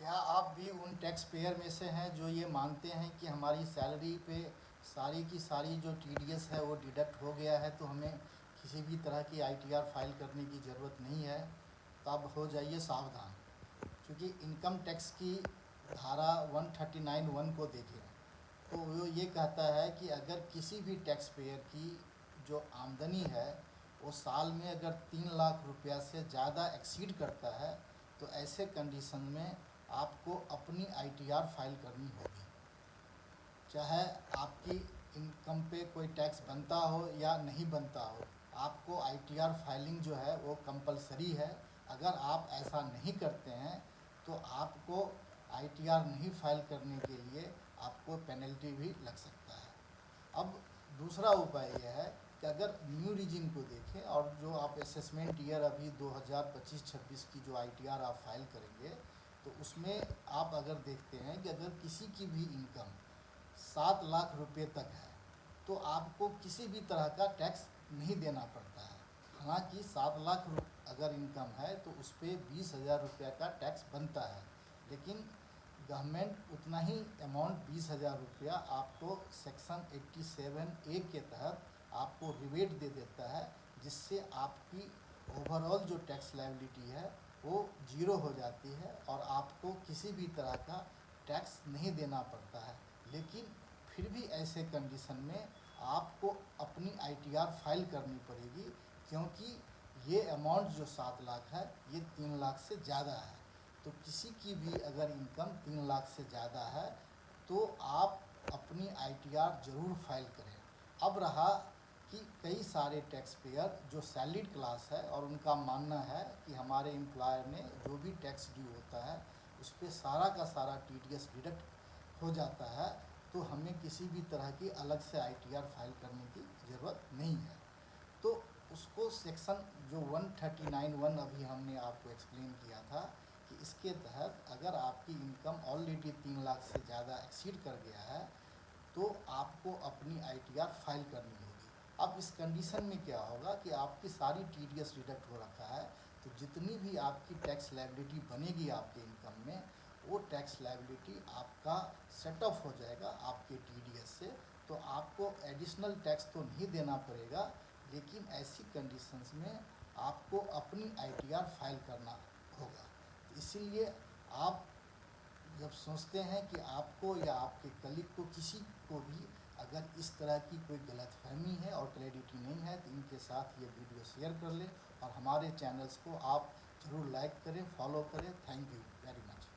क्या आप भी उन टैक्स पेयर में से हैं जो ये मानते हैं कि हमारी सैलरी पे सारी की सारी जो टीडीएस है वो डिडक्ट हो गया है, तो हमें किसी भी तरह की आईटीआर फाइल करने की ज़रूरत नहीं है? तो अब हो जाइए सावधान, क्योंकि इनकम टैक्स की धारा 139(1) को देखें तो वो ये कहता है कि अगर किसी भी टैक्स पेयर की जो आमदनी है वो साल में अगर 3 लाख रुपया से ज़्यादा एक्सीड करता है, तो ऐसे कंडीशन में आपको अपनी आईटीआर फाइल करनी होगी। चाहे आपकी इनकम पे कोई टैक्स बनता हो या नहीं बनता हो, आपको आईटीआर फाइलिंग जो है वो कंपलसरी है। अगर आप ऐसा नहीं करते हैं तो आपको आईटीआर नहीं फाइल करने के लिए आपको पेनल्टी भी लग सकता है। अब दूसरा उपाय यह है कि अगर न्यू रीजिम को देखें और जो आप असेसमेंट ईयर अभी 2025-26 की जो आईटीआर आप फाइल करेंगे, तो उसमें आप अगर देखते हैं कि अगर किसी की भी इनकम 7 लाख रुपये तक है तो आपको किसी भी तरह का टैक्स नहीं देना पड़ता है। हालांकि 7 लाख अगर इनकम है तो उस पर 20,000 रुपये का टैक्स बनता है, लेकिन गवर्नमेंट उतना ही अमाउंट 20,000 रुपया आपको सेक्शन 87A के तहत आपको रिबेट दे देता है, जिससे आपकी ओवरऑल जो टैक्स लायबिलिटी है वो ज़ीरो हो जाती है और आपको किसी भी तरह का टैक्स नहीं देना पड़ता है। लेकिन फिर भी ऐसे कंडीशन में आपको अपनी आईटीआर फाइल करनी पड़ेगी, क्योंकि ये अमाउंट जो 7 लाख है ये 3 लाख से ज़्यादा है। तो किसी की भी अगर इनकम 3 लाख से ज़्यादा है तो आप अपनी आईटीआर ज़रूर फाइल करें। अब रहा कि कई सारे टैक्स पेयर जो सैलरीड क्लास है और उनका मानना है कि हमारे एम्प्लॉयर ने जो भी टैक्स ड्यू होता है उस पर सारा का सारा टीडीएस डिडक्ट हो जाता है, तो हमें किसी भी तरह की अलग से आईटीआर फाइल करने की ज़रूरत नहीं है। तो उसको सेक्शन जो 139(1) अभी हमने आपको एक्सप्लेन किया था कि इसके तहत अगर आपकी इनकम ऑलरेडी 3 लाख से ज़्यादा एक्सीड कर गया है तो आपको अपनी आईटीआर फाइल करनी होगी। अब इस कंडीशन में क्या होगा कि आपकी सारी टीडीएस डिडक्ट हो रखा है, तो जितनी भी आपकी टैक्स लायबिलिटी बनेगी आपके इनकम में, वो टैक्स लायबिलिटी आपका सेट ऑफ हो जाएगा आपके टीडीएस से। तो आपको एडिशनल टैक्स तो नहीं देना पड़ेगा, लेकिन ऐसी कंडीशंस में आपको अपनी आईटीआर फाइल करना होगा। तो इसीलिए आप जब सोचते हैं कि आपको या आपके कलीग को किसी को भी अगर इस तरह की कोई गलतफहमी है और क्लैरिटी नहीं है, तो इनके साथ ये वीडियो शेयर कर लें और हमारे चैनल्स को आप ज़रूर लाइक करें, फॉलो करें। Thank you.